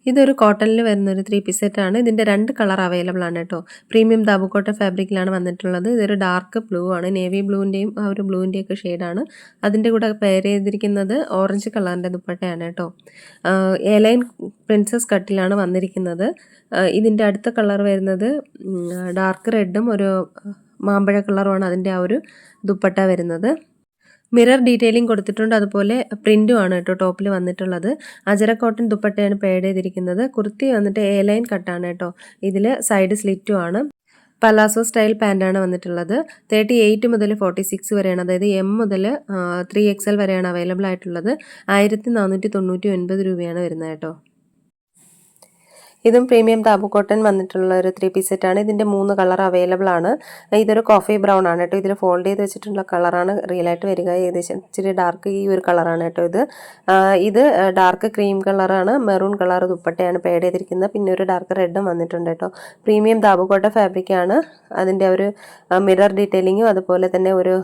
ഇതൊരു കോട്ടണിൽ വരുന്ന ഒരു 3 പീസ് സെറ്റാണ്. ഇതിൻ്റെ 2 കളർ അവൈലബിൾ ആണ് കേട്ടോ. പ്രീമിയം ദാബു കോട്ടൺ ഫാബ്രിക്കിലാണ് വന്നിട്ടുള്ളത്. ഇതൊരു ഡാർക്ക് ബ്ലൂ ആണ്. നേവി ബ്ലൂവിൻ്റെയും ആ ഒരു ബ്ലൂവിൻ്റെയൊക്കെ ഷെയ്ഡാണ്. അതിൻ്റെ കൂടെ പെയർ ചെയ്തിരിക്കുന്നത് ഓറഞ്ച് കളറിൻ്റെ ദുപ്പട്ടയാണ് കേട്ടോ. എലൈൻ പ്രിൻസസ് കട്ടിലാണ് വന്നിരിക്കുന്നത്. ഇതിൻ്റെ അടുത്ത കളർ വരുന്നത് ഡാർക്ക് റെഡും ഒരു മാമ്പഴ കളറുമാണ് അതിൻ്റെ ആ ഒരു ദുപ്പട്ട വരുന്നത്. മിറർ ഡീറ്റെയിലിംഗ് കൊടുത്തിട്ടുണ്ട്, അതുപോലെ പ്രിൻറ്റും ആണ് കേട്ടോ ടോപ്പിൽ വന്നിട്ടുള്ളത്. അജര കോട്ടൺ ദുപ്പട്ടയാണ് പേഡ് ചെയ്തിരിക്കുന്നത്. കുർത്തി വന്നിട്ട് എ ലൈൻ കട്ടാണ് കേട്ടോ. ഇതിൽ സൈഡ് സ്ലിറ്റും ആണ്. പലാസോ സ്റ്റൈൽ പാൻറ്റാണ് വന്നിട്ടുള്ളത്. 38 മുതൽ 46 വരെയാണ്, അതായത് എം മുതൽ 3XL വരെയാണ് അവൈലബിൾ ആയിട്ടുള്ളത്. 1499 രൂപയാണ് വരുന്നത് കേട്ടോ. ഇതും പ്രീമിയം ദാബു കോട്ടൺ വന്നിട്ടുള്ള ഒരു 3 പീസ് സെറ്റാണ്. ഇതിൻ്റെ 3 കളർ അവൈലബിൾ ആണ്. ഇതൊരു കോഫി ബ്രൗൺ ആണ് കേട്ടോ. ഇതിൽ ഫോൾഡ് ചെയ്ത് വെച്ചിട്ടുള്ള കളറാണ് റിയലായിട്ട് വരിക. ഏകദേശം ഇച്ചിരി ഡാർക്ക് ഈ ഒരു കളറാണ് കേട്ടോ ഇത് ഡാർക്ക് ക്രീം കളറാണ്. മെറൂൺ കളർ ദുപ്പട്ടയാണ് പേഡ് ചെയ്തിരിക്കുന്നത്. പിന്നെ ഒരു ഡാർക്ക് റെഡും വന്നിട്ടുണ്ട് കേട്ടോ. പ്രീമിയം ദാബു കോട്ടൺ ഫാബ്രിക്കാണ്. അതിൻ്റെ ഒരു മിറർ ഡീറ്റെയിലിങ്ങും അതുപോലെ തന്നെ ഒരു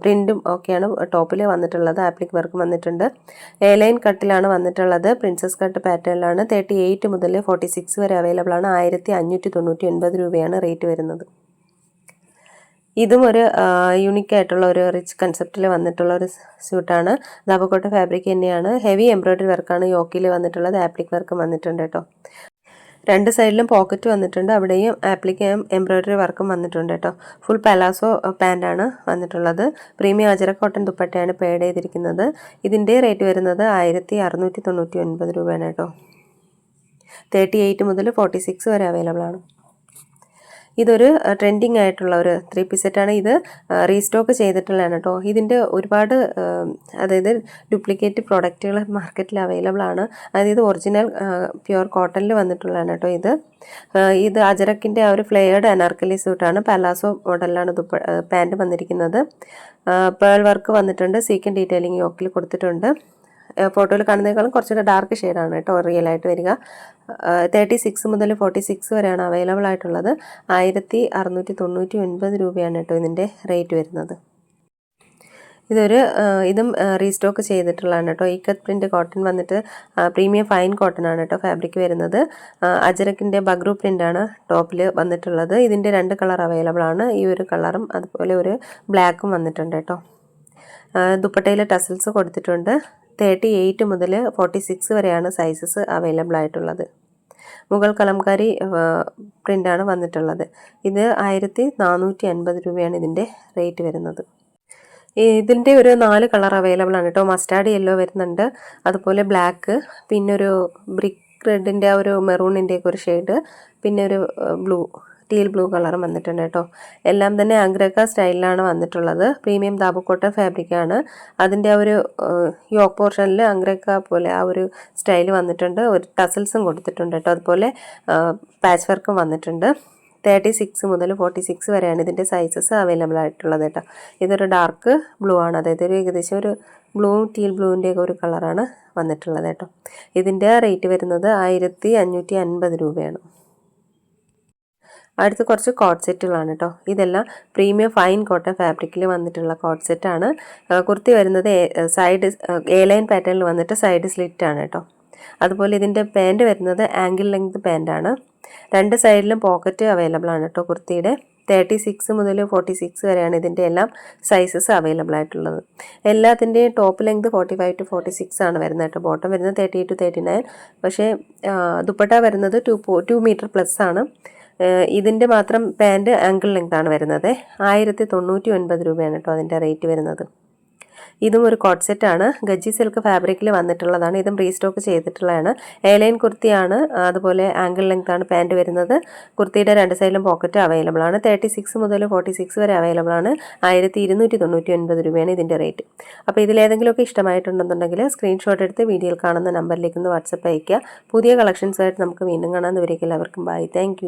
പ്രിൻറ്റും ഒക്കെയാണ് ടോപ്പിൽ വന്നിട്ടുള്ളത്. ആപ്ലിക് വർക്ക് വന്നിട്ടുണ്ട്. എ ലൈൻ കട്ടിലാണ് വന്നിട്ടുള്ളത്. പ്രിൻസസ് കട്ട് പാറ്റേണിലാണ്. 38 മുതൽ 46 വരെ അവൈലബിൾ ആണ്. 1599 രൂപയാണ് റേറ്റ് വരുന്നത്. ഇതും ഒരു യൂണിക് ആയിട്ടുള്ള ഒരു റിച്ച് കൺസെപ്റ്റിൽ വന്നിട്ടുള്ള ഒരു സ്യൂട്ടാണ്. ദാബു കോട്ടൺ ഫാബ്രിക് തന്നെയാണ്. ഹെവി എംബ്രോയ്ഡറി വർക്കാണ് യോക്കിൽ വന്നിട്ടുള്ളത്. ആപ്ലിക് വർക്കും വന്നിട്ടുണ്ട് കേട്ടോ. 2 സൈഡിലും പോക്കറ്റ് വന്നിട്ടുണ്ട്. അവിടെയും ആപ്ലിക് എംബ്രോയ്ഡറി വർക്കും വന്നിട്ടുണ്ട് കേട്ടോ. ഫുൾ പലാസോ പാൻറ്റാണ് വന്നിട്ടുള്ളത്. പ്രീമിയം അജര കോട്ടൺ ദുപ്പട്ടയാണ് പേഡ് ചെയ്തിരിക്കുന്നത്. ഇതിൻ്റെ റേറ്റ് വരുന്നത് 1699 രൂപയാണ് കേട്ടോ. 38 മുതൽ 46 വരെ അവൈലബിൾ ആണ്. ഇതൊരു ട്രെൻഡിങ് ആയിട്ടുള്ള ഒരു 3 പീസ് സെറ്റാണ്. ഇത് റീസ്റ്റോക്ക് ചെയ്തിട്ടുള്ളതാണ് കേട്ടോ. ഇതിൻ്റെ ഒരുപാട് അതായത് ഡ്യൂപ്ലിക്കേറ്റ് പ്രോഡക്റ്റുകൾ മാർക്കറ്റിൽ അവൈലബിൾ ആണ്. അതായത് ഒറിജിനൽ പ്യുവർ കോട്ടണിൽ വന്നിട്ടുള്ളതാണ് കേട്ടോ. ഇത് അജരക്കിൻ്റെ ആ ഒരു ഫ്ലെയർഡ് അനാർക്കലി സ്യൂട്ടാണ്. പലാസോ മോഡലിലാണ് പാൻറ്റ് വന്നിരിക്കുന്നത്. പേൾ വർക്ക് വന്നിട്ടുണ്ട്. സീക്വൻ ഡീറ്റെയിലിംഗ് യോക്കിൽ കൊടുത്തിട്ടുണ്ട്. ഫോട്ടോയിൽ കാണുന്നതിനേക്കാളും കുറച്ചുകൂടെ ഡാർക്ക് ഷെയ്ഡാണ് കേട്ടോ റിയലായിട്ട് വരിക. 36 മുതൽ 46 വരെയാണ് അവൈലബിൾ ആയിട്ടുള്ളത്. 1699 രൂപയാണ് കേട്ടോ ഇതിൻ്റെ റേറ്റ് വരുന്നത്. ഇതും റീസ്റ്റോക്ക് ചെയ്തിട്ടുള്ളതാണ് കേട്ടോ. ഇക്കത്ത് പ്രിൻ്റ് കോട്ടൺ വന്നിട്ട് പ്രീമിയം ഫൈൻ കോട്ടൺ ആണ് കേട്ടോ ഫാബ്രിക് വരുന്നത്. അജരക്കിൻ്റെ ബഗ്രു പ്രിൻ്റാണ് ടോപ്പിൽ വന്നിട്ടുള്ളത്. ഇതിൻ്റെ 2 കളർ അവൈലബിൾ ആണ്. ഈ ഒരു കളറും അതുപോലെ ഒരു ബ്ലാക്കും വന്നിട്ടുണ്ട് കേട്ടോ. ദുപ്പട്ടയിൽ ടസൽസ് കൊടുത്തിട്ടുണ്ട്. 38 മുതൽ 46 വരെയാണ് സൈസസ് അവൈലബിൾ ആയിട്ടുള്ളത്. മുഗൾ കലംകാരി പ്രിൻ്റാണ് വന്നിട്ടുള്ളത്. ഇത് 1450 രൂപയാണ് ഇതിൻ്റെ റേറ്റ് വരുന്നത്. ഇതിൻ്റെ ഒരു 4 കളർ അവൈലബിൾ ആണ് കേട്ടോ. മസ്റ്റാർഡ് യെല്ലോ വരുന്നുണ്ട്, അതുപോലെ ബ്ലാക്ക്, പിന്നെ ഒരു ബ്രിക്ക് റെഡിൻ്റെ ആ ഒരു മെറൂണിൻ്റെയൊക്കെ ഒരു ഷെയ്ഡ്, പിന്നെ ഒരു ടീൽ ബ്ലൂ കളറും വന്നിട്ടുണ്ട് കേട്ടോ. എല്ലാം തന്നെ ആംഗ്രക്ക സ്റ്റൈലിലാണ് വന്നിട്ടുള്ളത്. പ്രീമിയം ദാബു കോട്ടൺ ഫാബ്രിക്കാണ്. അതിൻ്റെ ആ ഒരു യോക്ക് പോർഷനിൽ ആംഗ്രക്ക പോലെ ആ ഒരു സ്റ്റൈൽ വന്നിട്ടുണ്ട്. ഒരു ടസൽസും കൊടുത്തിട്ടുണ്ട് കേട്ടോ. അതുപോലെ പാച്ച് വർക്കും വന്നിട്ടുണ്ട്. 36 മുതൽ 46 വരെയാണ് ഇതിൻ്റെ സൈസസ് അവൈലബിൾ ആയിട്ടുള്ളത് കേട്ടോ. ഇതൊരു ഡാർക്ക് ബ്ലൂ ആണ്, അതായത് ഒരു ഏകദേശം ഒരു ടീൽ ബ്ലൂവിൻ്റെയൊക്കെ ഒരു കളറാണ് വന്നിട്ടുള്ളത് കേട്ടോ. ഇതിൻ്റെ റേറ്റ് വരുന്നത് 1550 രൂപയാണ്. അടുത്ത് കുറച്ച് കോട്ട് സെറ്റുകളാണ് കേട്ടോ. ഇതെല്ലാം പ്രീമിയം ഫൈൻ കോട്ടൺ ഫാബ്രിക്കിൽ വന്നിട്ടുള്ള കോട്ട് സെറ്റാണ്. കുർത്തി വരുന്നത് സൈഡ് എ ലൈൻ പാറ്റേണിൽ വന്നിട്ട് സൈഡ് സ്ലിറ്റ് ആണ് കേട്ടോ. അതുപോലെ ഇതിൻ്റെ പാൻറ്റ് വരുന്നത് ആംഗിൾ ലെങ്ത് പാൻറ്റാണ്. 2 സൈഡിലും പോക്കറ്റ് അവൈലബിൾ ആണ് കേട്ടോ കുർത്തിയുടെ. 36 മുതൽ 46 വരെയാണ് ഇതിൻ്റെ എല്ലാം സൈസസ് അവൈലബിൾ ആയിട്ടുള്ളത്. എല്ലാത്തിൻ്റെയും ടോപ്പ് ലെങ്ത് 45 to 46 ആണ് വരുന്നത് കേട്ടോ. ബോട്ടം വരുന്നത് 38 to 39. പക്ഷേ ദുപ്പട്ട വരുന്നത് 2 മീറ്റർ പ്ലസ് ആണ്. ഇതിൻ്റെ മാത്രം പാൻറ്റ് ആംഗിൾ ലെങ്ത് ആണ് വരുന്നത്. 1099 രൂപയാണ് കേട്ടോ അതിൻ്റെ റേറ്റ് വരുന്നത്. ഇതും ഒരു കോട്ട് സെറ്റാണ്. ഗജ്ജി സിൽക്ക് ഫാബ്രിക്കിൽ വന്നിട്ടുള്ളതാണ്. ഇതും റീസ്റ്റോക്ക് ചെയ്തിട്ടുള്ളതാണ്. എ ലൈൻ കുർത്തിയാണ്, അതുപോലെ ആംഗിൾ ലെങ്ത് ആണ് പാൻറ്റ് വരുന്നത്. കുർത്തിയുടെ 2 സൈഡിലും പോക്കറ്റ് അവൈലബിൾ ആണ്. 36 മുതൽ 46 വരെ അവൈലബിൾ ആണ്. 1299 രൂപയാണ് ഇതിൻ്റെ റേറ്റ്. അപ്പോൾ ഇതിലേതെങ്കിലുമൊക്കെ ഇഷ്ടമായിട്ടുണ്ടെന്നുണ്ടെങ്കിൽ സ്ക്രീൻഷോട്ട് എടുത്ത് വീഡിയോയിൽ കാണുന്ന നമ്പറിലേക്ക് ഒന്ന് വാട്സപ്പ് അയയ്ക്കുക. പുതിയ കളക്ഷൻസായിട്ട് നമുക്ക് വീണ്ടും കാണാൻ. ദൂരേക്ക് എല്ലാവർക്കും ബൈ. താങ്ക്